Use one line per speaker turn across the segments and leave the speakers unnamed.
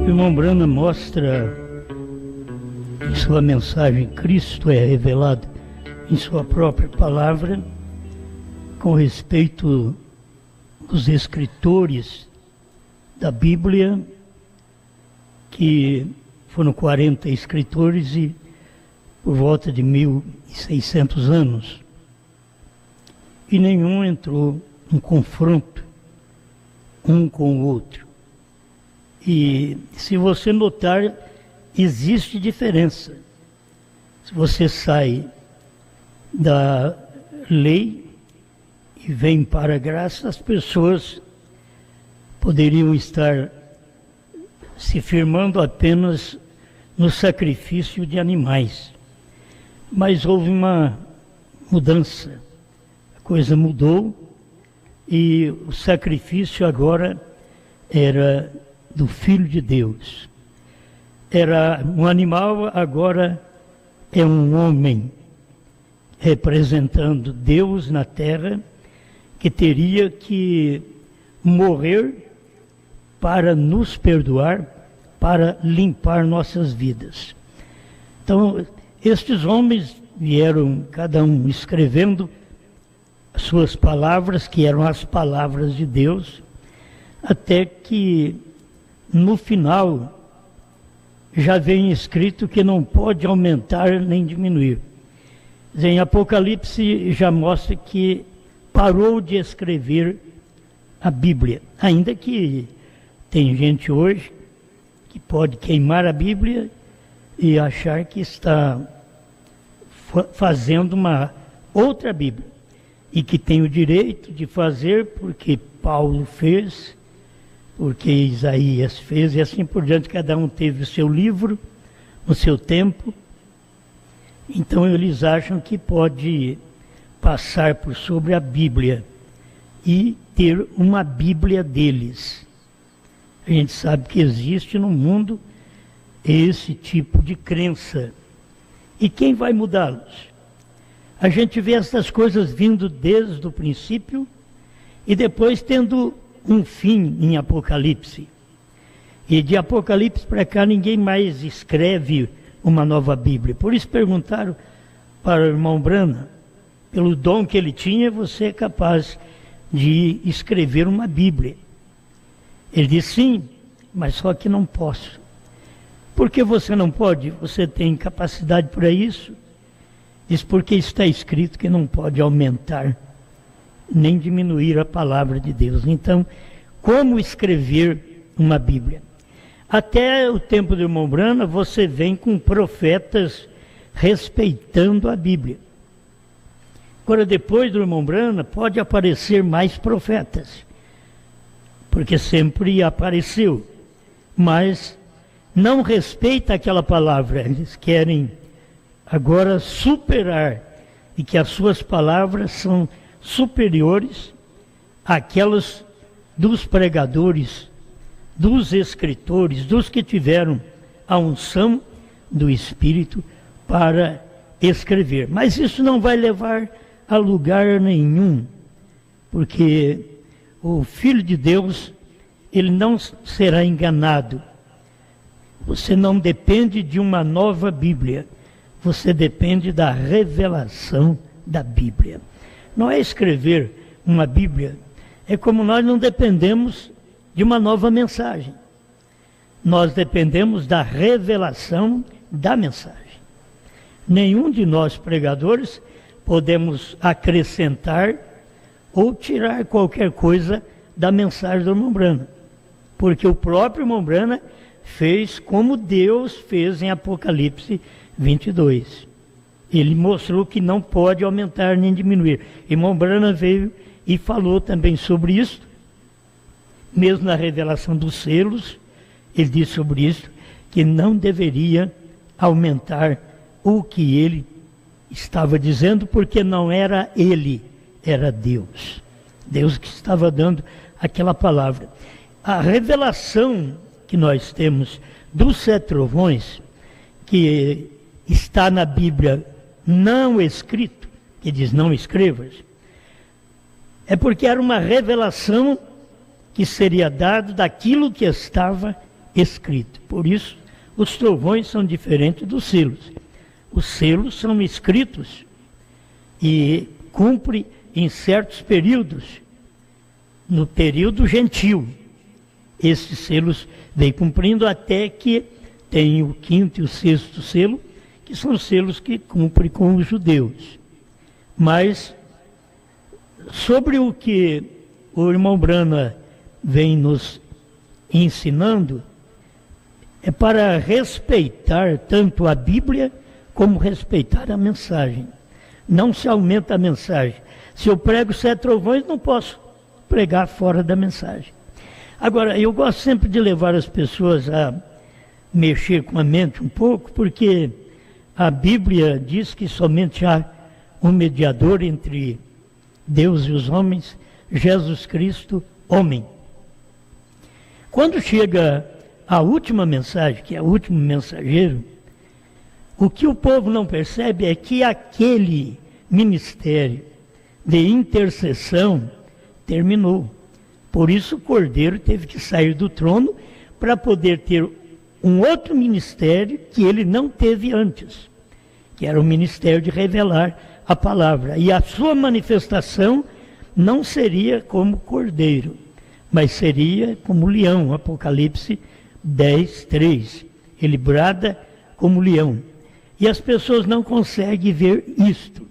O irmão Brana mostra em sua mensagem, Cristo é revelado em sua própria palavra, com respeito dos escritores da Bíblia, que foram 40 escritores e por volta de 1.600 anos. E nenhum entrou em confronto um com o outro. E se você notar, existe diferença. Se você sai da lei e vem para a graça, as pessoas poderiam estar se firmando apenas no sacrifício de animais. Mas houve uma mudança, a coisa mudou e o sacrifício agora era do Filho de Deus. Era um animal, agora é um homem, representando Deus na terra, que teria que morrer para nos perdoar, para limpar nossas vidas. Então, estes homens vieram, cada um escrevendo as suas palavras, que eram as palavras de Deus, até que no final já vem escrito que não pode aumentar nem diminuir. Em Apocalipse já mostra que parou de escrever a Bíblia, ainda que tem gente hoje que pode queimar a Bíblia e achar que está fazendo uma outra Bíblia, e que tem o direito de fazer porque Paulo fez, porque Isaías fez, e assim por diante. Cada um teve o seu livro, no seu tempo. Então eles acham que pode passar por sobre a Bíblia e ter uma Bíblia deles. A gente sabe que existe no mundo esse tipo de crença. E quem vai mudá-los? A gente vê essas coisas vindo desde o princípio e depois tendo um fim em Apocalipse. E de Apocalipse para cá ninguém mais escreve uma nova Bíblia. Por isso perguntaram para o irmão Brana, pelo dom que ele tinha, você é capaz de escrever uma Bíblia. Ele disse sim, mas só que não posso. Por que você não pode? Você tem capacidade para isso? Diz, porque está escrito que não pode aumentar nem diminuir a palavra de Deus. Então, como escrever uma Bíblia? Até o tempo do irmão Brana, você vem com profetas respeitando a Bíblia. Agora, depois do irmão Brana, pode aparecer mais profetas, porque sempre apareceu, mas não respeita aquela palavra. Eles querem agora superar, e que as suas palavras são superiores àquelas dos pregadores, dos escritores, dos que tiveram a unção do Espírito para escrever. Mas isso não vai levar a lugar nenhum, porque o Filho de Deus, ele não será enganado. Você não depende de uma nova Bíblia, você depende da revelação da Bíblia. Não é escrever uma Bíblia, é como nós não dependemos de uma nova mensagem. Nós dependemos da revelação da mensagem. Nenhum de nós pregadores podemos acrescentar ou tirar qualquer coisa da mensagem do irmão Brana, porque o próprio irmão Brana fez como Deus fez em Apocalipse 22. Ele mostrou que não pode aumentar nem diminuir. Irmão Brana veio e falou também sobre isso, mesmo na revelação dos selos, ele disse sobre isso, que não deveria aumentar o que ele estava dizendo, porque não era ele, era Deus. Deus que estava dando aquela palavra. A revelação que nós temos dos 7 trovões, que está na Bíblia não escrito, que diz não escrevas, é porque era uma revelação que seria dado daquilo que estava escrito. Por isso, os trovões são diferentes dos selos. Os selos são escritos e cumprem em certos períodos. No período gentil, esses selos vêm cumprindo até que tem o 5º e o 6º selo, que são selos que cumprem com os judeus. Mas, sobre o que o irmão Brana vem nos ensinando, é para respeitar tanto a Bíblia como respeitar a mensagem. Não se aumenta a mensagem. Se eu prego 7 trovões, não posso pregar fora da mensagem. Agora, eu gosto sempre de levar as pessoas a mexer com a mente um pouco, porque a Bíblia diz que somente há um mediador entre Deus e os homens, Jesus Cristo, homem. Quando chega a última mensagem, que é o último mensageiro, o que o povo não percebe é que aquele ministério de intercessão terminou. Por isso o Cordeiro teve que sair do trono para poder ter um outro ministério que ele não teve antes, que era o ministério de revelar a palavra. E a sua manifestação não seria como cordeiro, mas seria como leão, Apocalipse 10:3. Ele brada como leão. E as pessoas não conseguem ver isto.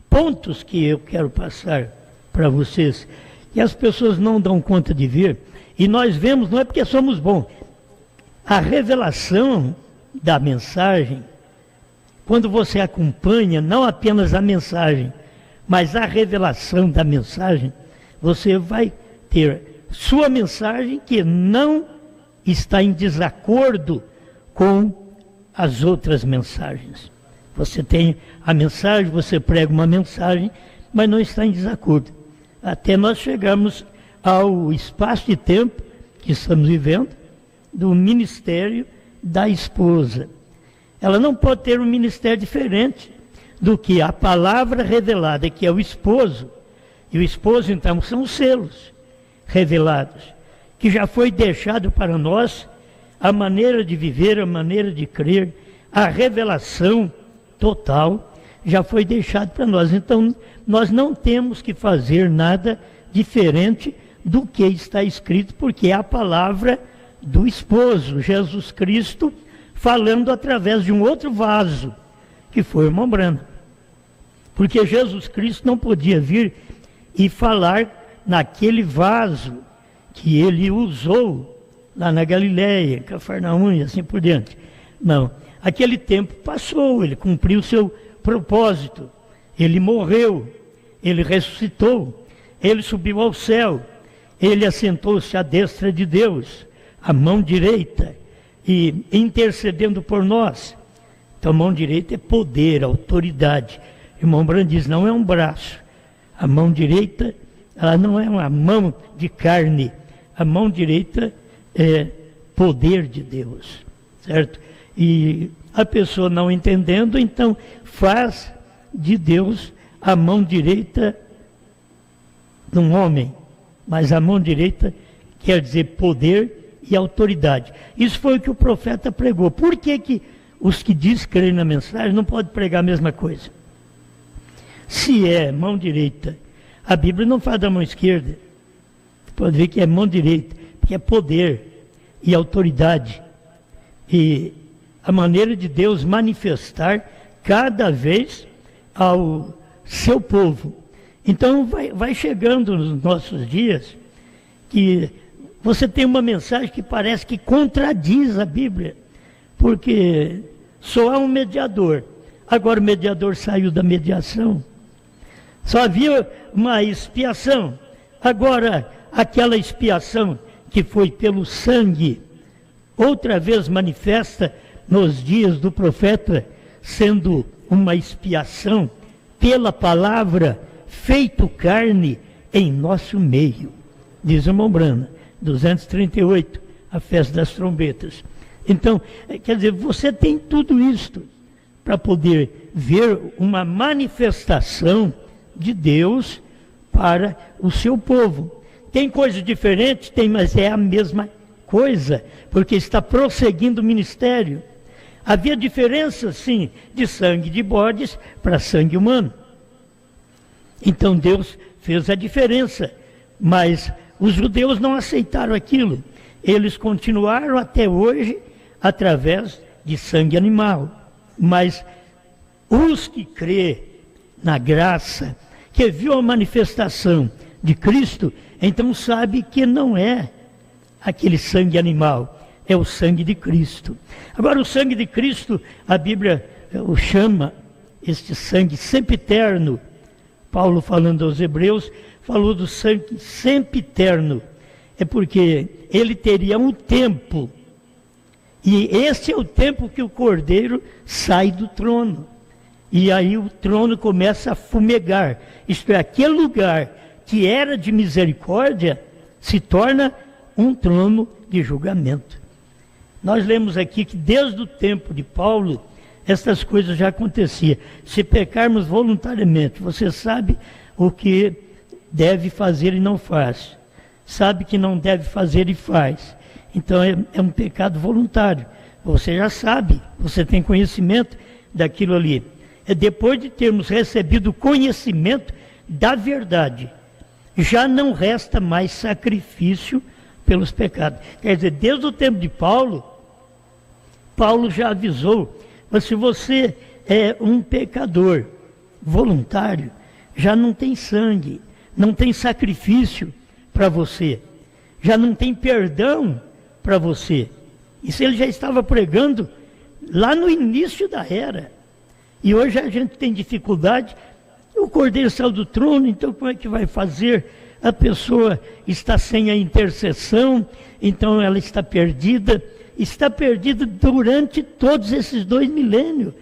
Pontos que eu quero passar para vocês, que as pessoas não dão conta de ver, e nós vemos, não é porque somos bons. A revelação da mensagem, quando você acompanha não apenas a mensagem, mas a revelação da mensagem, você vai ter sua mensagem que não está em desacordo com as outras mensagens. Você tem a mensagem, você prega uma mensagem, mas não está em desacordo. Até nós chegamos ao espaço de tempo que estamos vivendo, do ministério da esposa. Ela não pode ter um ministério diferente do que a palavra revelada, que é o esposo. E o esposo, então, são os selos revelados, que já foi deixado para nós a maneira de viver, a maneira de crer, a revelação total já foi deixado para nós. Então, nós não temos que fazer nada diferente do que está escrito, porque é a palavra do esposo, Jesus Cristo, falando através de um outro vaso, que foi o irmão Brana. Porque Jesus Cristo não podia vir e falar naquele vaso que ele usou lá na Galileia, Cafarnaum e assim por diante. Não, aquele tempo passou, ele cumpriu o seu propósito, ele morreu, ele ressuscitou, ele subiu ao céu, ele assentou-se à destra de Deus, à mão direita, e intercedendo por nós. Então, a mão direita é poder, autoridade. O irmão Brana diz, não é um braço. A mão direita, ela não é uma mão de carne. A mão direita é poder de Deus, certo? E a pessoa não entendendo, então faz de Deus a mão direita de um homem. Mas a mão direita quer dizer poder e autoridade. Isso foi o que o profeta pregou. Por que os que dizem crer na mensagem não podem pregar a mesma coisa? Se é mão direita, a Bíblia não fala da mão esquerda. Você pode ver que é mão direita, porque é poder e autoridade. E a maneira de Deus manifestar cada vez ao seu povo. Então vai chegando nos nossos dias que você tem uma mensagem que parece que contradiz a Bíblia, porque só há um mediador. Agora o mediador saiu da mediação. Só havia uma expiação. Agora aquela expiação que foi pelo sangue, outra vez manifesta nos dias do profeta, sendo uma expiação pela palavra feito carne em nosso meio. Diz o irmão Brana, 238, a festa das trombetas. Então, quer dizer, você tem tudo isto para poder ver uma manifestação de Deus para o seu povo. Tem coisas diferentes? Tem, mas é a mesma coisa, porque está prosseguindo o ministério. Havia diferença, sim, de sangue de bodes para sangue humano. Então Deus fez a diferença, mas os judeus não aceitaram aquilo. Eles continuaram até hoje através de sangue animal. Mas os que crê na graça, que viu a manifestação de Cristo, então sabe que não é aquele sangue animal, é o sangue de Cristo. Agora, o sangue de Cristo, a Bíblia o chama, este sangue sempiterno. Paulo, falando aos Hebreus, falou do sangue sempiterno. É porque ele teria um tempo, e esse é o tempo que o Cordeiro sai do trono. E aí o trono começa a fumegar, isto é, aquele lugar que era de misericórdia se torna um trono de julgamento. Nós lemos aqui que desde o tempo de Paulo, estas coisas já aconteciam. Se pecarmos voluntariamente, você sabe o que deve fazer e não faz. Sabe que não deve fazer e faz. Então é um pecado voluntário. Você já sabe, você tem conhecimento daquilo ali. É depois de termos recebido o conhecimento da verdade, já não resta mais sacrifício pelos pecados. Quer dizer, desde o tempo de Paulo, Paulo já avisou, mas se você é um pecador voluntário, já não tem sangue, não tem sacrifício para você, já não tem perdão para você. Isso ele já estava pregando lá no início da era. E hoje a gente tem dificuldade, o Cordeiro saiu do trono, então como é que vai fazer? A pessoa está sem a intercessão, então ela está perdida durante todos esses 2 milênios.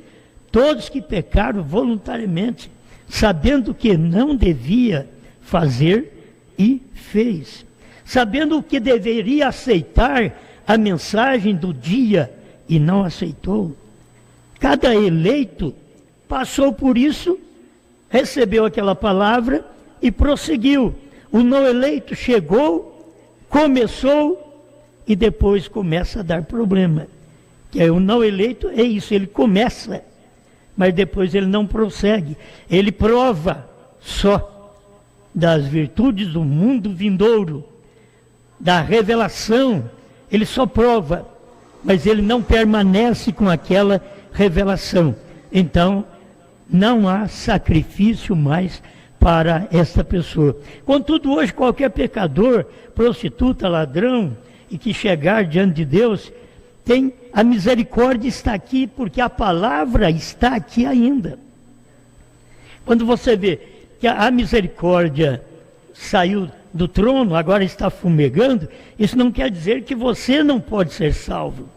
Todos que pecaram voluntariamente, sabendo que não devia fazer e fez. Sabendo o que deveria aceitar a mensagem do dia e não aceitou. Cada eleito passou por isso, recebeu aquela palavra e prosseguiu. O não eleito chegou, começou e depois começa a dar problema. Que é, o não eleito é isso, ele começa, mas depois ele não prossegue. Ele prova só das virtudes do mundo vindouro, da revelação. Ele só prova, mas ele não permanece com aquela revelação. Então, não há sacrifício mais para esta pessoa. Contudo, hoje qualquer pecador, prostituta, ladrão, e que chegar diante de Deus, tem a misericórdia está aqui, porque a palavra está aqui ainda. Quando você vê que a misericórdia saiu do trono, agora está fumegando, isso não quer dizer que você não pode ser salvo.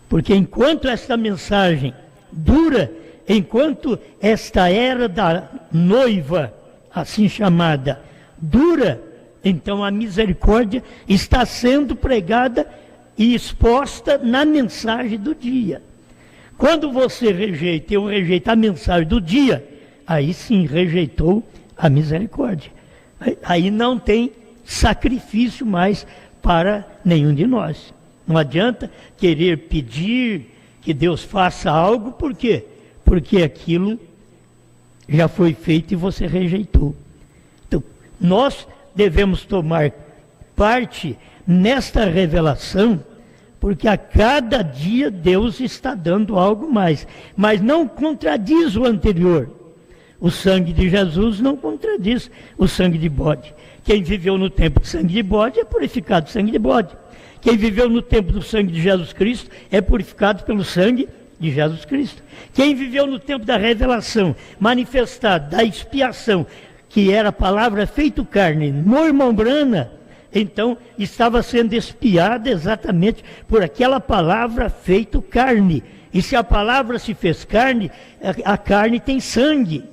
Porque enquanto esta mensagem dura, enquanto esta era da noiva, assim chamada, dura, então a misericórdia está sendo pregada e exposta na mensagem do dia. Quando você rejeita, eu rejeito a mensagem do dia, aí sim rejeitou a misericórdia. Aí não tem sacrifício mais para nenhum de nós. Não adianta querer pedir que Deus faça algo, por quê? Porque aquilo já foi feito e você rejeitou. Então, nós devemos tomar parte nesta revelação, porque a cada dia Deus está dando algo mais, mas não contradiz o anterior. O sangue de Jesus não contradiz o sangue de bode. Quem viveu no tempo do sangue de bode é purificado do sangue de bode. Quem viveu no tempo do sangue de Jesus Cristo é purificado pelo sangue de Jesus Cristo. Quem viveu no tempo da revelação, manifestada, da expiação, que era a palavra feito carne, no irmão Brana, então estava sendo expiada exatamente por aquela palavra feito carne. E se a palavra se fez carne, a carne tem sangue.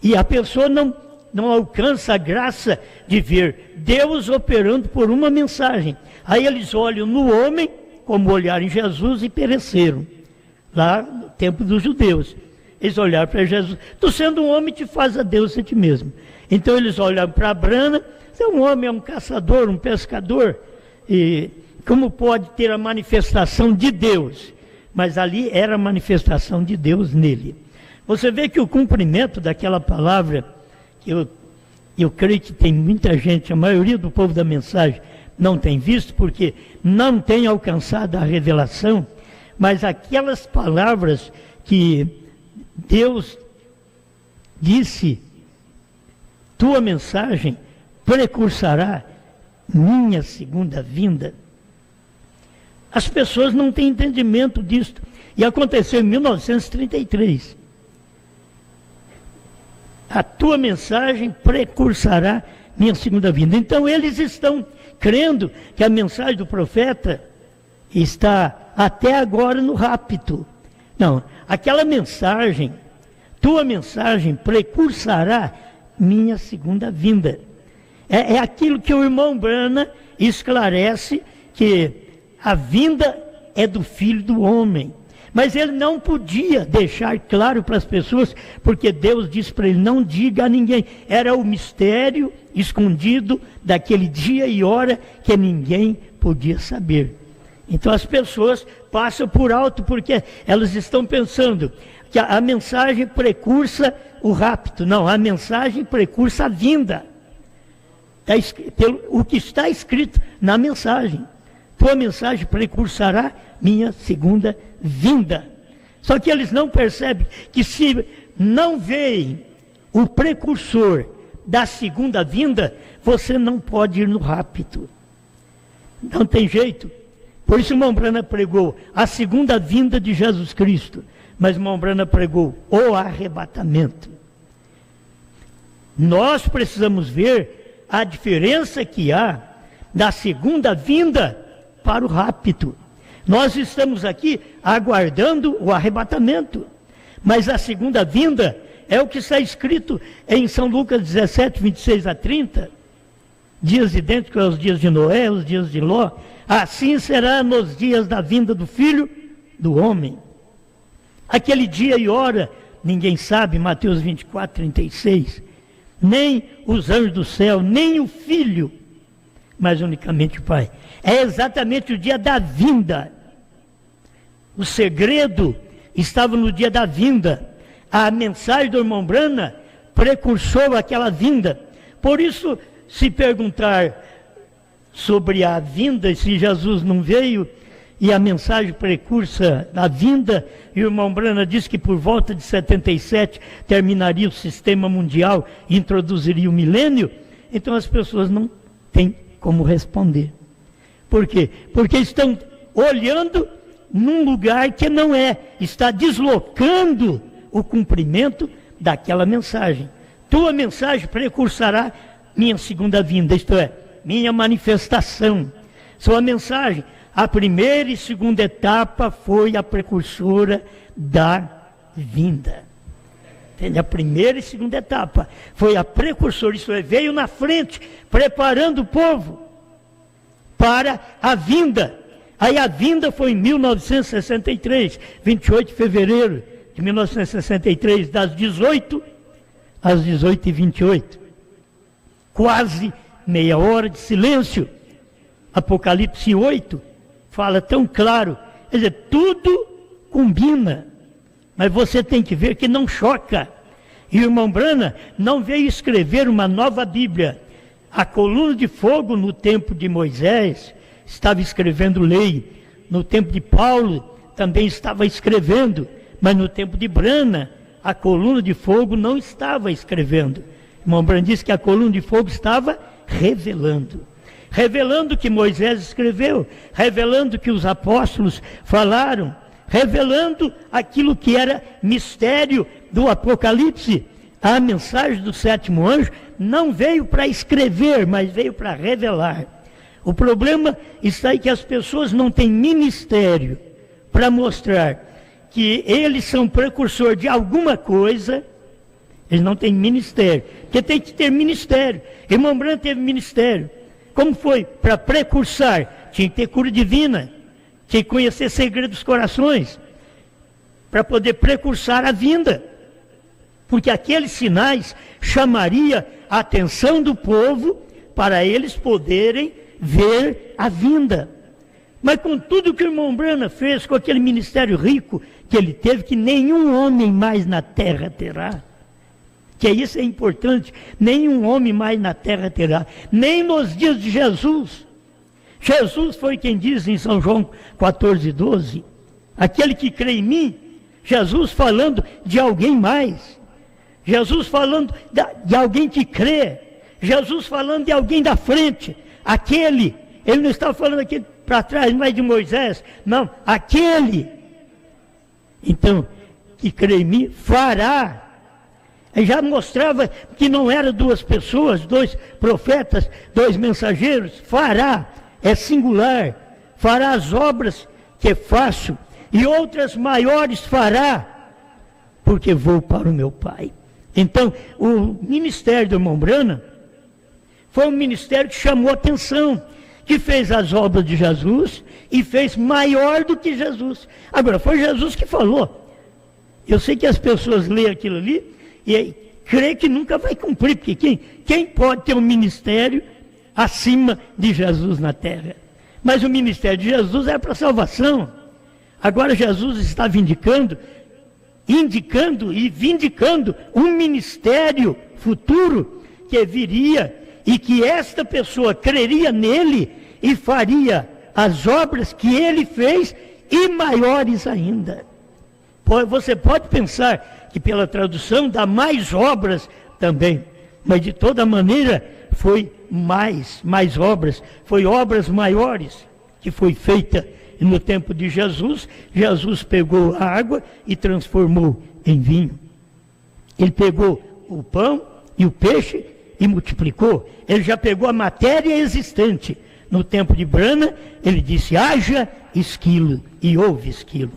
E a pessoa não alcança a graça de ver Deus operando por uma mensagem. Aí eles olham no homem, como olharam em Jesus e pereceram. Lá no tempo dos judeus. Eles olharam para Jesus. Tu sendo um homem, te faz a Deus a ti mesmo. Então eles olharam para Brana. É um homem, é um caçador, um pescador. E como pode ter a manifestação de Deus? Mas ali era a manifestação de Deus nele. Você vê que o cumprimento daquela palavra, que eu creio que tem muita gente, a maioria do povo da mensagem não tem visto, porque não tem alcançado a revelação, mas aquelas palavras que Deus disse, tua mensagem precursará minha segunda vinda. As pessoas não têm entendimento disso. E aconteceu em 1933. A tua mensagem precursará minha segunda vinda. Então eles estão crendo que a mensagem do profeta está até agora no rapto. Não, aquela mensagem, tua mensagem precursará minha segunda vinda. É aquilo que o irmão Brana esclarece, que a vinda é do Filho do Homem. Mas ele não podia deixar claro para as pessoas, porque Deus disse para ele, não diga a ninguém. Era o mistério escondido daquele dia e hora que ninguém podia saber. Então as pessoas passam por alto, porque elas estão pensando que a mensagem precursa o rapto. Não, a mensagem precursa a vinda. O que está escrito na mensagem. Tua mensagem precursará minha segunda vinda. Só que eles não percebem que se não veem o precursor da segunda vinda, você não pode ir no rapto. Não tem jeito. Por isso o irmão Brana pregou a segunda vinda de Jesus Cristo. Mas o irmão Brana pregou o arrebatamento. Nós precisamos ver a diferença que há da segunda vinda para o rapto. Nós estamos aqui aguardando o arrebatamento, mas a segunda vinda é o que está escrito em São Lucas 17, 26 a 30, dias idênticos aos dias de Noé, os dias de Ló, assim será nos dias da vinda do Filho do Homem. Aquele dia e hora, ninguém sabe, Mateus 24, 36, nem os anjos do céu, nem o Filho, mas unicamente o Pai. É exatamente o dia da vinda. O segredo estava no dia da vinda. A mensagem do irmão Brana precursou aquela vinda. Por isso, se perguntar sobre a vinda, se Jesus não veio, e a mensagem precursa da vinda, e o irmão Brana diz que por volta de 77 terminaria o sistema mundial e introduziria o milênio, então as pessoas não têm como responder. Por quê? Porque estão olhando num lugar que não é, está deslocando o cumprimento daquela mensagem. Tua mensagem precursará minha segunda vinda, isto é, minha manifestação. Sua mensagem, a primeira e segunda etapa foi a precursora da vinda. Entende? A primeira e segunda etapa foi a precursora, isso é, veio na frente, preparando o povo para a vinda. Aí a vinda foi em 1963, 28 de fevereiro de 1963, das 18 às 18h28. Quase meia hora de silêncio. Apocalipse 8 fala tão claro. Quer dizer, tudo combina. Mas você tem que ver que não choca. E o irmão Brana não veio escrever uma nova Bíblia. A coluna de fogo no tempo de Moisés estava escrevendo lei. No tempo de Paulo também estava escrevendo. Mas no tempo de Brana, a coluna de fogo não estava escrevendo. O irmão Brana disse que a coluna de fogo estava revelando. Revelando que Moisés escreveu, revelando que os apóstolos falaram, revelando aquilo que era mistério do Apocalipse. A mensagem do sétimo anjo não veio para escrever, mas veio para revelar. O problema está em que as pessoas não têm ministério para mostrar que eles são precursor de alguma coisa. Eles não têm ministério, porque tem que ter ministério. Irmão Brana teve ministério. Como foi? Para precursar, tinha que ter cura divina, tinha que conhecer segredos dos corações, para poder precursar a vinda. Porque aqueles sinais chamaria a atenção do povo para eles poderem ver a vinda. Mas com tudo que o irmão Branham fez, com aquele ministério rico que ele teve, que nenhum homem mais na terra terá, que isso é importante, nenhum homem mais na terra terá, nem nos dias de Jesus. Jesus foi quem diz em São João 14:12, aquele que crê em mim, Jesus falando de alguém mais, Jesus falando de alguém que crê, Jesus falando de alguém da frente, aquele, ele não está falando aqui para trás, mais de Moisés, não, aquele, então, que crê em mim, fará. Ele já mostrava que não eram duas pessoas, dois profetas, dois mensageiros, fará, é singular, fará as obras que faço, e outras maiores fará, porque vou para o meu Pai. Então, o ministério do irmão Branham foi um ministério que chamou atenção, que fez as obras de Jesus e fez maior do que Jesus. Agora, foi Jesus que falou. Eu sei que as pessoas leem aquilo ali e creem que nunca vai cumprir, porque quem pode ter um ministério acima de Jesus na terra? Mas o ministério de Jesus é para salvação. Agora Jesus está indicando e vindicando um ministério futuro que viria e que esta pessoa creria nele e faria as obras que ele fez e maiores ainda. Você pode pensar que pela tradução dá mais obras também, mas de toda maneira foi mais obras, foi obras maiores que foi feita no tempo de Jesus. Jesus pegou a água e transformou em vinho. Ele pegou o pão e o peixe e multiplicou. Ele já pegou a matéria existente. No tempo de Branham, ele disse, haja esquilo, e houve esquilo.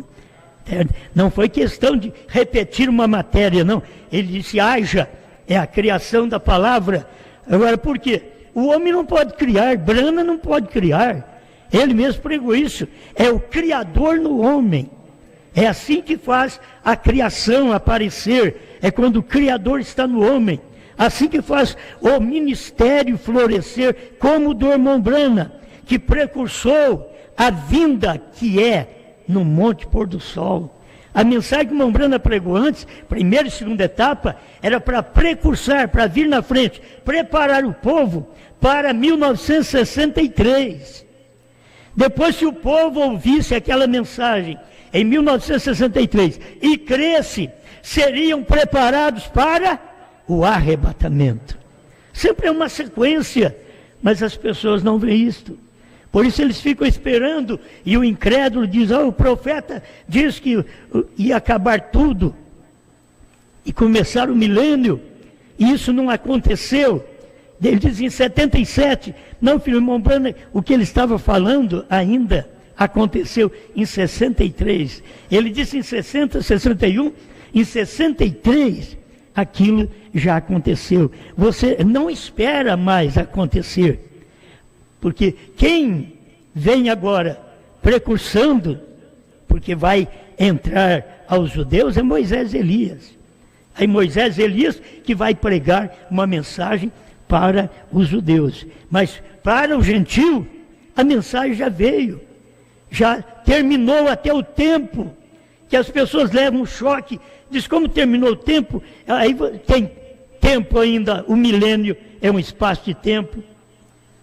Não foi questão de repetir uma matéria, não. Ele disse, haja, é a criação da palavra. Agora, por quê? O homem não pode criar, Branham não pode criar. Ele mesmo pregou isso. É o Criador no homem. É assim que faz a criação aparecer. É quando o Criador está no homem. Assim que faz o ministério florescer, como o do irmão Branham, que precursou a vinda que é no Monte Pôr do Sol. A mensagem que o irmão Branham pregou antes, primeira e segunda etapa, era para precursar, para vir na frente, preparar o povo para 1963. Depois, se o povo ouvisse aquela mensagem em 1963 e cresce, seriam preparados para o arrebatamento. Sempre é uma sequência, mas as pessoas não veem isto. Por isso eles ficam esperando, e o incrédulo diz, o profeta diz que ia acabar tudo, e começar o milênio, e isso não aconteceu. Ele diz em 77, não, filho, irmão Branham, o que ele estava falando ainda aconteceu em 63. Ele disse em 60, 61, em 63, aquilo já aconteceu. Você não espera mais acontecer. Porque quem vem agora precursando, porque vai entrar aos judeus, é Moisés e Elias. Aí Moisés e Elias que vai pregar uma mensagem para os judeus. Mas para o gentio, a mensagem já veio. Já terminou até o tempo, que as pessoas levam um choque. Diz, como terminou o tempo? Aí tem tempo ainda, o milênio é um espaço de tempo.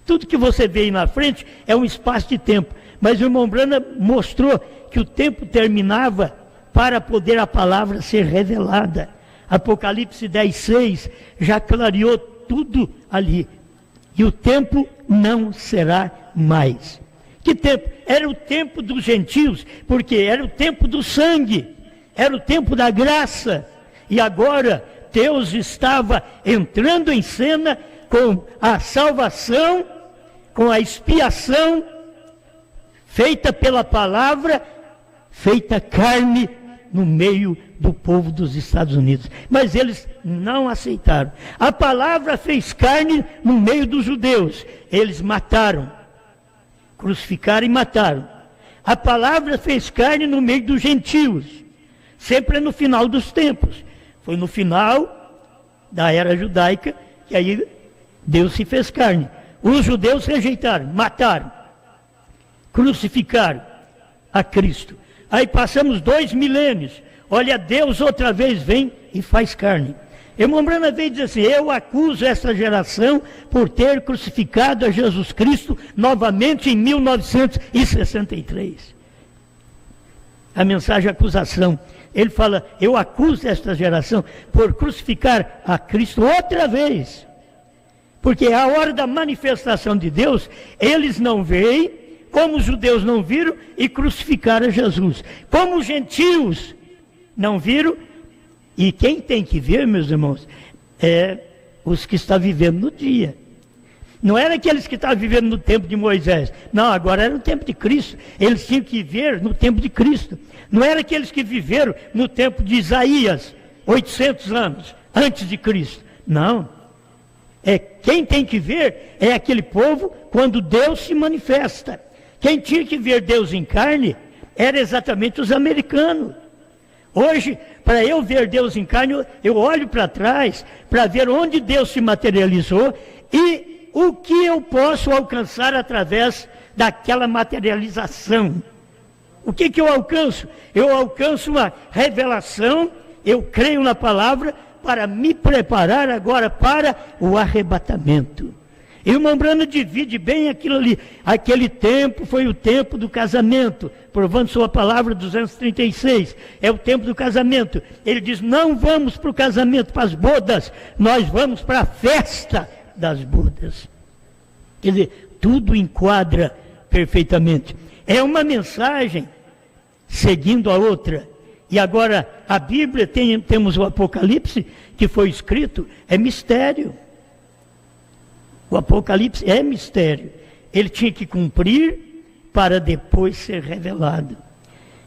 Tudo que você vê aí na frente é um espaço de tempo. Mas o irmão Branham mostrou que o tempo terminava para poder a palavra ser revelada. Apocalipse 10:6 já clareou tudo ali. E o tempo não será mais. Que tempo? Era o tempo dos gentios, porque era o tempo do sangue, era o tempo da graça. E agora Deus estava entrando em cena com a salvação, com a expiação, feita pela palavra, feita carne no meio do povo dos Estados Unidos. Mas eles não aceitaram. A palavra fez carne no meio dos judeus. Eles mataram, crucificaram e mataram. A palavra fez carne no meio dos gentios. Sempre no final dos tempos. Foi no final da era judaica que aí Deus se fez carne. Os judeus rejeitaram, mataram, crucificaram a Cristo. Aí passamos 2 milênios. Olha, Deus outra vez vem e faz carne. Irmão Branham veio dizer assim: eu acuso essa geração por ter crucificado a Jesus Cristo novamente em 1963. A mensagem de acusação. Ele fala: eu acuso esta geração por crucificar a Cristo outra vez. Porque a hora da manifestação de Deus, eles não veem, como os judeus não viram, e crucificaram a Jesus. Como os gentios não viram, e quem tem que ver, meus irmãos, é os que estão vivendo no dia. Não era aqueles que estavam vivendo no tempo de Moisés. Não, agora era no tempo de Cristo. Eles tinham que ver no tempo de Cristo. Não era aqueles que viveram no tempo de Isaías, 800 anos antes de Cristo. Não. Quem tem que ver é aquele povo quando Deus se manifesta. Quem tinha que ver Deus em carne era exatamente os americanos. Hoje, para eu ver Deus em carne, eu olho para trás para ver onde Deus se materializou e o que eu posso alcançar através daquela materialização. O que eu alcanço? Eu alcanço uma revelação, eu creio na palavra para me preparar agora para o arrebatamento. E o irmão Branham divide bem aquilo ali. Aquele tempo foi o tempo do casamento, provando sua palavra 236, é o tempo do casamento. Ele diz: não vamos para o casamento, para as bodas, nós vamos para a festa das bodas. Quer dizer, tudo enquadra perfeitamente. É uma mensagem seguindo a outra. E agora a Bíblia, temos o Apocalipse, que foi escrito, é mistério. O Apocalipse é mistério. Ele tinha que cumprir para depois ser revelado.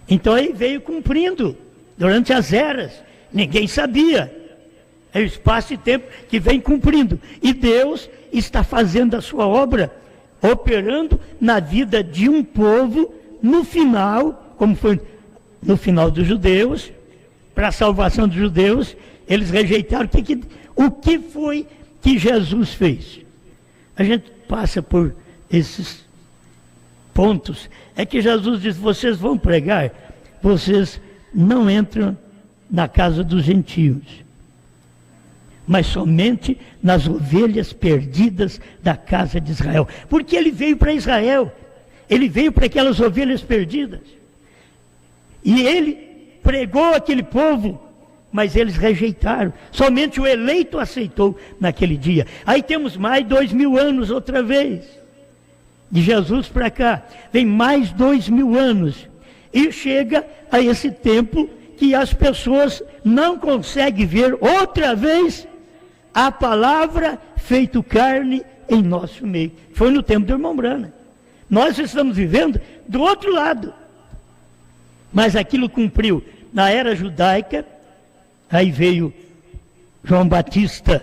Então ele veio cumprindo durante as eras. Ninguém sabia. É o espaço e tempo que vem cumprindo. E Deus está fazendo a sua obra, operando na vida de um povo no final, como foi no final dos judeus, para a salvação dos judeus. Eles rejeitaram. O que foi que Jesus fez? A gente passa por esses pontos. É que Jesus diz: vocês vão pregar, vocês não entram na casa dos gentios, mas somente nas ovelhas perdidas da casa de Israel. Porque ele veio para Israel, ele veio para aquelas ovelhas perdidas. E ele pregou aquele povo, mas eles rejeitaram. Somente o eleito aceitou naquele dia. Aí temos mais 2000 anos outra vez. De Jesus para cá, vem mais 2000 anos. E chega a esse tempo que as pessoas não conseguem ver outra vez a palavra feito carne em nosso meio. Foi no tempo do irmão Branham. Nós estamos vivendo do outro lado. Mas aquilo cumpriu na era judaica. Aí veio João Batista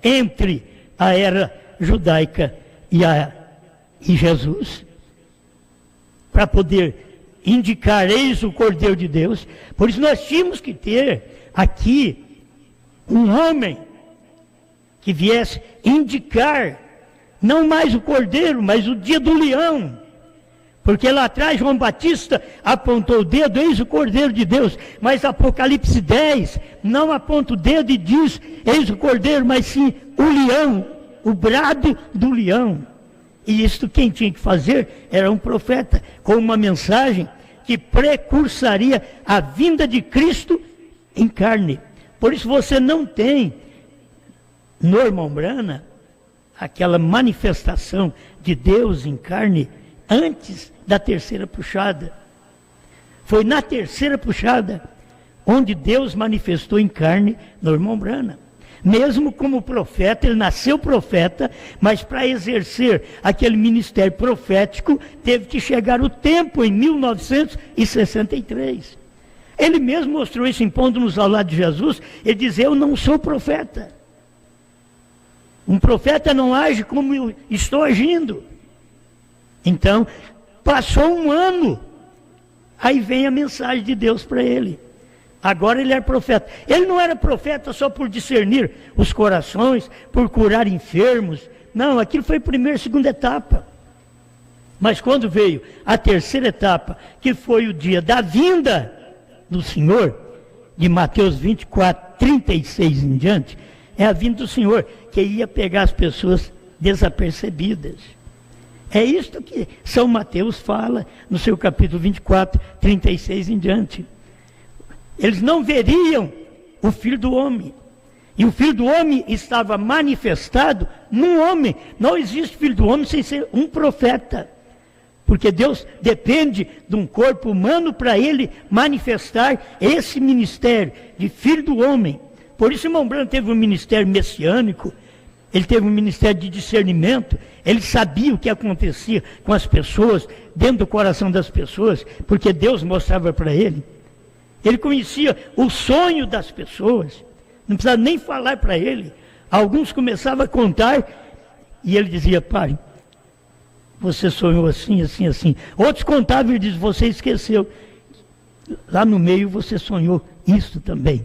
entre a era judaica e Jesus, para poder indicar: eis o Cordeiro de Deus. Por isso nós tínhamos que ter aqui um homem que viesse indicar não mais o Cordeiro, mas o dia do leão. Porque lá atrás João Batista apontou o dedo: eis o Cordeiro de Deus. Mas Apocalipse 10 não aponta o dedo e diz: eis o Cordeiro, mas sim o leão, o brado do leão. E isto quem tinha que fazer era um profeta, com uma mensagem que precursaria a vinda de Cristo em carne. Por isso você não tem no irmão Branham aquela manifestação de Deus em carne antes da terceira puxada. Foi na terceira puxada onde Deus manifestou em carne no irmão Branham. Mesmo como profeta, ele nasceu profeta, mas para exercer aquele ministério profético, teve que chegar o tempo em 1963. Ele mesmo mostrou isso impondo-nos ao lado de Jesus. Ele diz: eu não sou profeta. Um profeta não age como eu estou agindo. Então, passou um ano, aí vem a mensagem de Deus para ele. Agora ele é profeta. Ele não era profeta só por discernir os corações, por curar enfermos. Não, aquilo foi a primeira e segunda etapa. Mas quando veio a terceira etapa, que foi o dia da vinda do Senhor, de Mateus 24, 36 em diante, é a vinda do Senhor, que ia pegar as pessoas desapercebidas. É isto que São Mateus fala no seu capítulo 24, 36 em diante. Eles não veriam o Filho do Homem. E o Filho do Homem estava manifestado num homem. Não existe Filho do Homem sem ser um profeta. Porque Deus depende de um corpo humano para ele manifestar esse ministério de Filho do Homem. Por isso, irmão Branham teve um ministério messiânico, ele teve um ministério de discernimento, ele sabia o que acontecia com as pessoas, dentro do coração das pessoas, porque Deus mostrava para ele. Ele conhecia o sonho das pessoas, não precisava nem falar para ele. Alguns começavam a contar e ele dizia: pare, você sonhou assim, assim, assim. Outros contavam e ele dizia: você esqueceu. Lá no meio você sonhou isso também.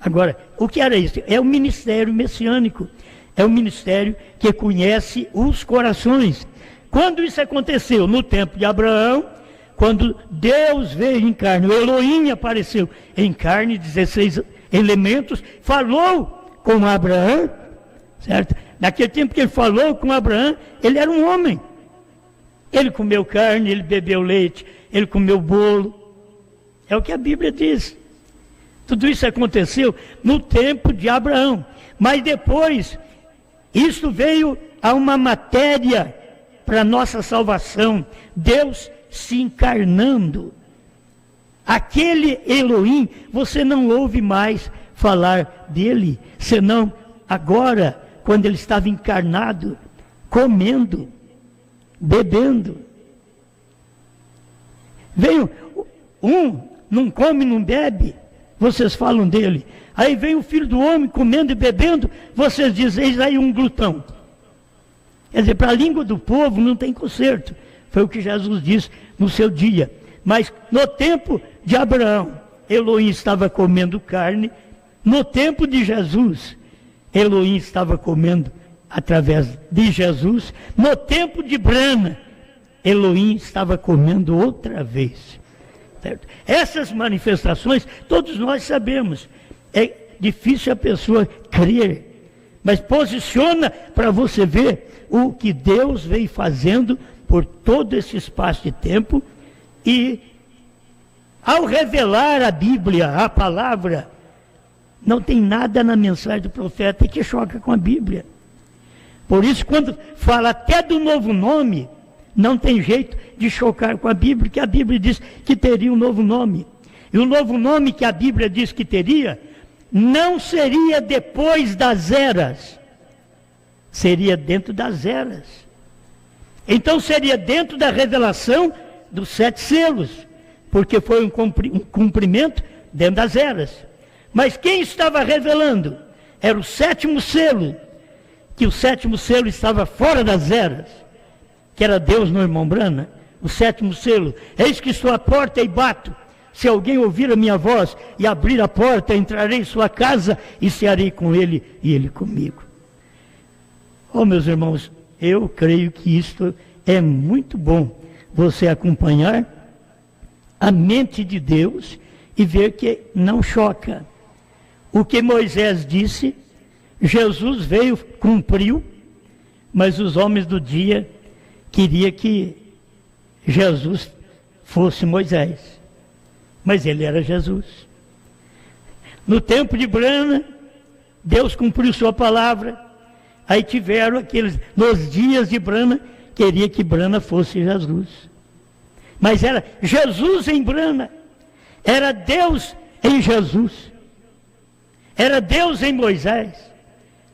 Agora, o que era isso? É o ministério messiânico. É o ministério que conhece os corações. Quando isso aconteceu? No tempo de Abraão, quando Deus veio em carne, o Elohim apareceu em carne, 16 elementos, falou com Abraão, certo? Naquele tempo que ele falou com Abraão, ele era um homem. Ele comeu carne, ele bebeu leite, ele comeu bolo. É o que a Bíblia diz. Tudo isso aconteceu no tempo de Abraão. Mas depois, isso veio a uma matéria para a nossa salvação. Deus se encarnando. Aquele Elohim, você não ouve mais falar dele, senão agora, quando ele estava encarnado, comendo, bebendo. Veio um, não come, não bebe, vocês falam dele. Aí vem o Filho do Homem comendo e bebendo, vocês dizem: eis aí um glutão. Quer dizer, para a língua do povo não tem conserto. Foi o que Jesus disse no seu dia. Mas no tempo de Abraão, Elohim estava comendo carne. No tempo de Jesus, Elohim estava comendo através de Jesus. No tempo de Brana, Elohim estava comendo outra vez. Certo? Essas manifestações, todos nós sabemos. É difícil a pessoa crer, mas posiciona para você ver o que Deus veio fazendo por todo esse espaço de tempo. E ao revelar a Bíblia, a palavra, não tem nada na mensagem do profeta que choca com a Bíblia. Por isso, quando fala até do novo nome, não tem jeito de chocar com a Bíblia, porque a Bíblia diz que teria um novo nome. E o novo nome que a Bíblia diz que teria, não seria depois das eras, seria dentro das eras. Então seria dentro da revelação dos 7 selos, porque foi um cumprimento dentro das eras. Mas quem estava revelando? Era o 7º selo, que o 7º selo estava fora das eras, que era Deus no irmão Brana. O 7º selo: eis que estou à porta e bato. Se alguém ouvir a minha voz e abrir a porta, entrarei em sua casa e cearei com ele e ele comigo. Oh, meus irmãos, eu creio que isto é muito bom, você acompanhar a mente de Deus e ver que não choca. O que Moisés disse, Jesus veio, cumpriu, mas os homens do dia queriam que Jesus fosse Moisés. Mas ele era Jesus. No tempo de Brana, Deus cumpriu sua palavra. Aí tiveram aqueles, nos dias de Brana, queria que Brana fosse Jesus. Mas era Jesus em Brana. Era Deus em Jesus. Era Deus em Moisés.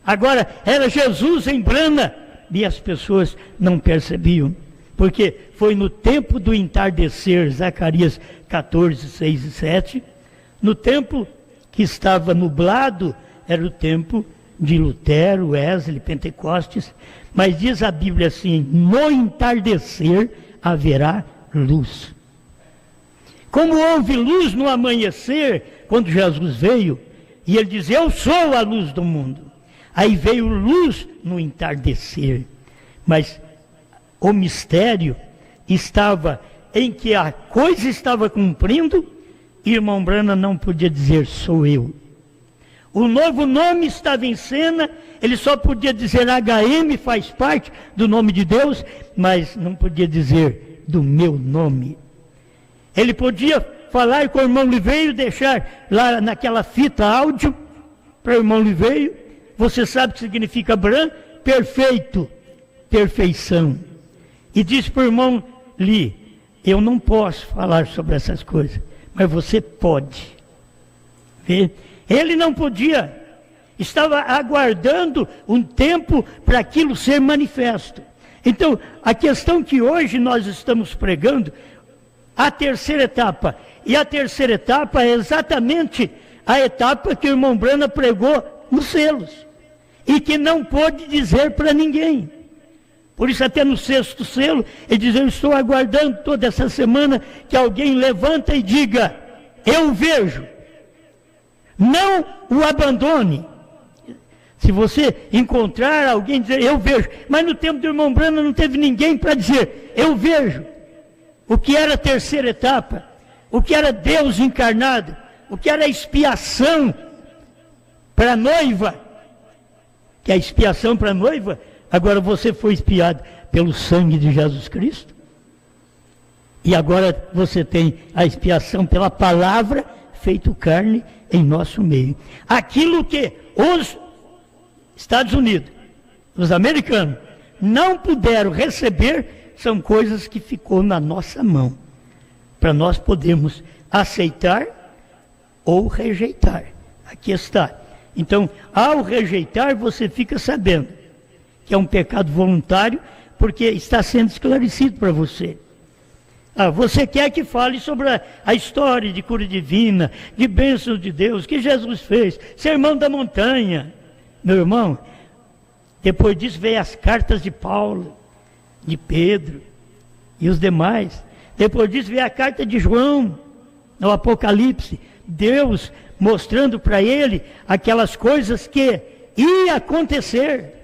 Agora, era Jesus em Brana. E as pessoas não percebiam. Porque foi no tempo do entardecer, Zacarias 14, 6 e 7. No tempo que estava nublado, era o tempo de Lutero, Wesley, Pentecostes. Mas diz a Bíblia assim: no entardecer haverá luz. Como houve luz no amanhecer, quando Jesus veio, e ele diz: eu sou a luz do mundo. Aí veio luz no entardecer. Mas o mistério estava em que a coisa estava cumprindo, irmão Branham não podia dizer sou eu. O novo nome estava em cena, ele só podia dizer HM, faz parte do nome de Deus, mas não podia dizer do meu nome. Ele podia falar com o irmão Liveiro, deixar lá naquela fita áudio para o irmão Liveiro. Você sabe o que significa Bran? Perfeito, perfeição. E disse para o irmão Li, eu não posso falar sobre essas coisas, mas você pode. Vê? Ele não podia, estava aguardando um tempo para aquilo ser manifesto. Então, a questão que hoje nós estamos pregando, a terceira etapa, e a terceira etapa é exatamente a etapa que o irmão Branham pregou nos selos, e que não pôde dizer para ninguém. Por isso até no sexto selo, ele diz, eu estou aguardando toda essa semana que alguém levanta e diga, eu vejo. Não o abandone. Se você encontrar alguém dizer, eu vejo. Mas no tempo do irmão Branham não teve ninguém para dizer, eu vejo. O que era a terceira etapa, o que era Deus encarnado, o que era a expiação para a noiva. Que a expiação para a noiva, agora você foi expiado pelo sangue de Jesus Cristo. E agora você tem a expiação pela palavra feito carne em nosso meio. Aquilo que os Estados Unidos, os americanos, não puderam receber, são coisas que ficou na nossa mão, para nós podermos aceitar ou rejeitar. Aqui está. Então, ao rejeitar, você fica sabendo que é um pecado voluntário, porque está sendo esclarecido para você. Você quer que fale sobre a história de cura divina, de bênçãos de Deus, que Jesus fez, sermão da montanha. Meu irmão, depois disso veio as cartas de Paulo, de Pedro e os demais. Depois disso veio a carta de João, no Apocalipse. Deus mostrando para ele aquelas coisas que iam acontecer.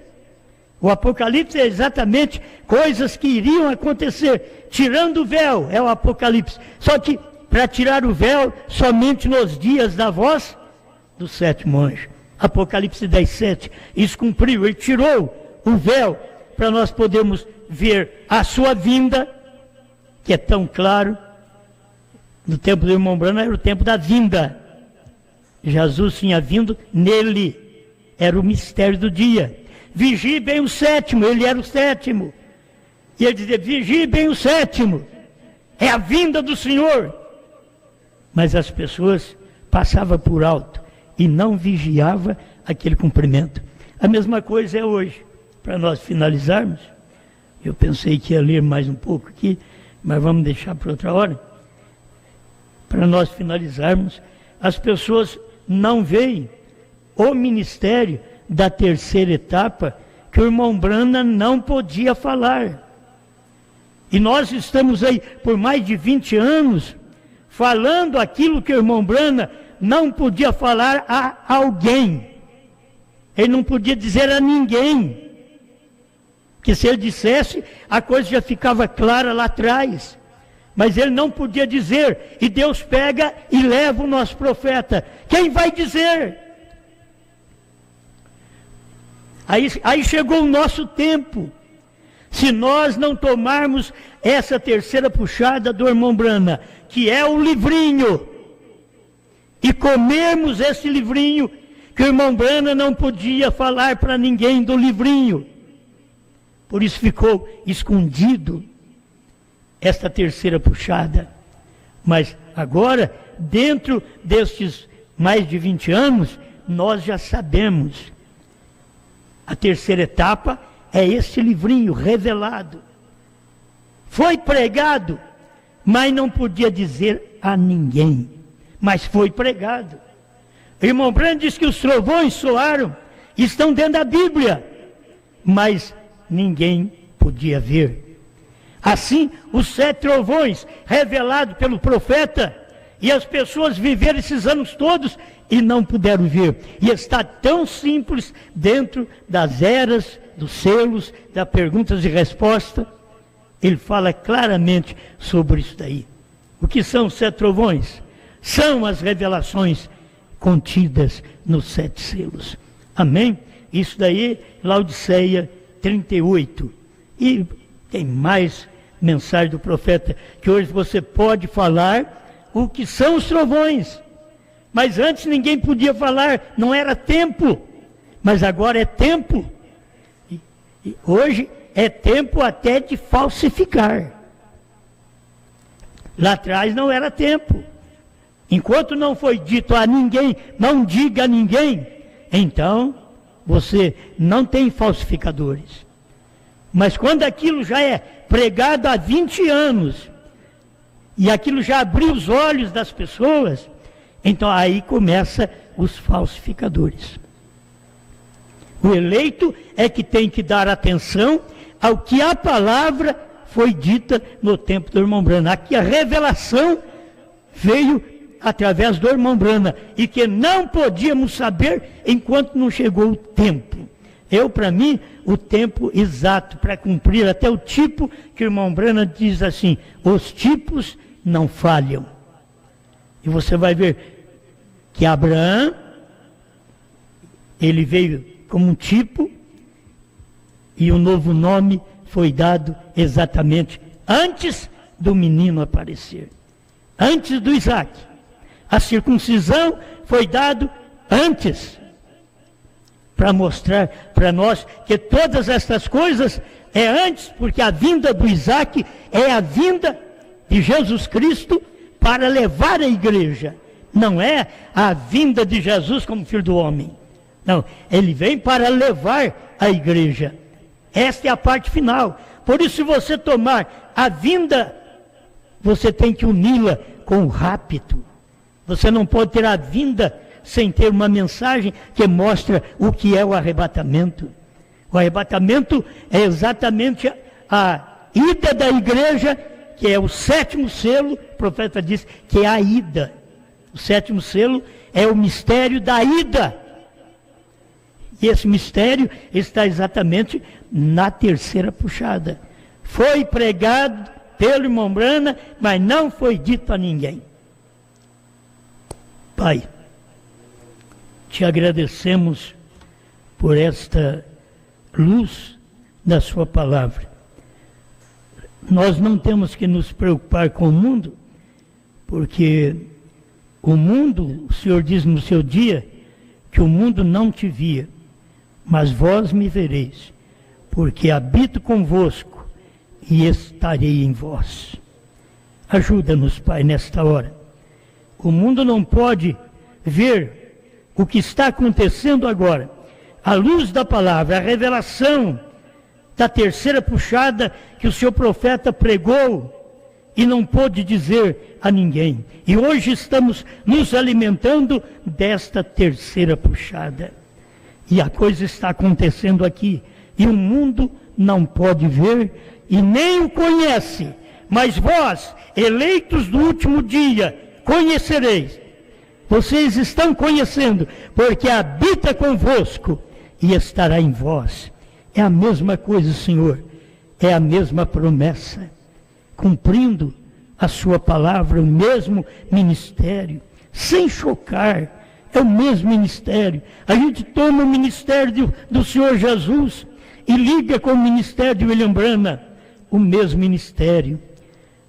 O Apocalipse é exatamente coisas que iriam acontecer. Tirando o véu, é o Apocalipse. Só que para tirar o véu, somente nos dias da voz do sétimo anjo. Apocalipse 10:7. Isso cumpriu, ele tirou o véu para nós podermos ver a sua vinda, que é tão claro. No tempo do irmão Branham era o tempo da vinda. Jesus tinha vindo nele. Era o mistério do dia. Vigie bem o sétimo, ele era o sétimo. E ele dizia, vigie bem o sétimo. É a vinda do Senhor. Mas as pessoas passavam por alto e não vigiavam aquele cumprimento. A mesma coisa é hoje. Para nós finalizarmos, eu pensei que ia ler mais um pouco aqui, mas vamos deixar para outra hora. Para nós finalizarmos, as pessoas não veem o ministério da terceira etapa, que o irmão Branham não podia falar. E nós estamos aí por mais de 20 anos, falando aquilo que o irmão Branham não podia falar a alguém. Ele não podia dizer a ninguém. Que se ele dissesse, a coisa já ficava clara lá atrás. Mas ele não podia dizer, e Deus pega e leva o nosso profeta. Quem vai dizer? Aí chegou o nosso tempo. Se nós não tomarmos essa terceira puxada do irmão Branham, que é o livrinho, e comermos esse livrinho, que o irmão Branham não podia falar para ninguém do livrinho. Por isso ficou escondido esta terceira puxada. Mas agora, dentro destes mais de 20 anos, nós já sabemos. A terceira etapa é este livrinho revelado. Foi pregado, mas não podia dizer a ninguém. Mas foi pregado. O irmão Branham diz que os trovões soaram, estão dentro da Bíblia, mas ninguém podia ver. Assim, os 7 trovões revelados pelo profeta, e as pessoas viveram esses anos todos e não puderam ver. E está tão simples dentro das eras, dos selos, das perguntas e respostas, ele fala claramente sobre isso daí. O que são os 7 trovões? São as revelações contidas nos 7 selos. Amém? Isso daí, Laodiceia 38. E tem mais mensagem do profeta, que hoje você pode falar o que são os trovões. Mas antes ninguém podia falar, não era tempo. Mas agora é tempo. E hoje é tempo até de falsificar. Lá atrás não era tempo. Enquanto não foi dito a ninguém, não diga a ninguém, então você não tem falsificadores. Mas quando aquilo já é pregado há 20 anos, e aquilo já abriu os olhos das pessoas, então aí começa os falsificadores. O eleito é que tem que dar atenção ao que a palavra foi dita no tempo do irmão Brana. Aqui a revelação veio através do irmão Brana, e que não podíamos saber enquanto não chegou o tempo. Para mim, o tempo exato para cumprir até o tipo que o irmão Brana diz assim, os tipos não falham. E você vai ver que Abraão, ele veio como um tipo, e o novo nome foi dado exatamente antes do menino aparecer, antes do Isaac. A circuncisão foi dado antes, para mostrar para nós que todas estas coisas é antes, porque a vinda do Isaac é a vinda de Jesus Cristo para levar a igreja. Não é a vinda de Jesus como filho do homem. Não, ele vem para levar a igreja. Esta é a parte final. Por isso, se você tomar a vinda, você tem que uni-la com o rapto. Você não pode ter a vinda sem ter uma mensagem que mostra o que é o arrebatamento. O arrebatamento é exatamente a ida da igreja, que é o 7º selo. O profeta diz que é a ida. O 7º selo é o mistério da ida. E esse mistério está exatamente na 3ª puxada. Foi pregado pelo irmão Brana, mas não foi dito a ninguém. Pai, te agradecemos por esta luz da sua palavra. Nós não temos que nos preocupar com o mundo, porque o mundo, o Senhor diz no seu dia, que o mundo não te via, mas vós me vereis, porque habito convosco e estarei em vós. Ajuda-nos, Pai, nesta hora. O mundo não pode ver o que está acontecendo agora. À luz da palavra, a revelação da 3ª puxada que o seu profeta pregou e não pôde dizer a ninguém. E hoje estamos nos alimentando desta 3ª puxada. E a coisa está acontecendo aqui. E o mundo não pode ver e nem o conhece. Mas vós, eleitos do último dia, conhecereis. Vocês estão conhecendo, porque habita convosco e estará em vós. É a mesma coisa, Senhor. É a mesma promessa. Cumprindo a sua palavra, o mesmo ministério, sem chocar. É o mesmo ministério. A gente toma o ministério do Senhor Jesus e liga com o ministério de William Branham, o mesmo ministério,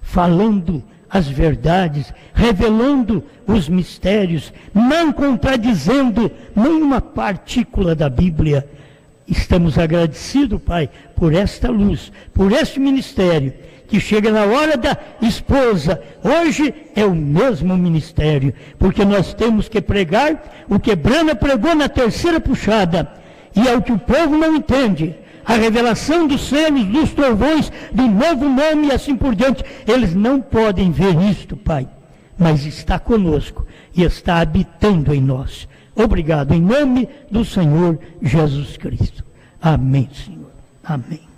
falando as verdades, revelando os mistérios, não contradizendo nenhuma partícula da Bíblia. Estamos agradecidos, Pai, por esta luz, por este ministério, que chega na hora da esposa. Hoje é o mesmo ministério, porque nós temos que pregar o que Branham pregou na 3ª puxada, e é o que o povo não entende. A revelação dos selos, dos trovões, do novo nome e assim por diante. Eles não podem ver isto, Pai, mas está conosco e está habitando em nós. Obrigado, em nome do Senhor Jesus Cristo. Amém, Senhor. Amém.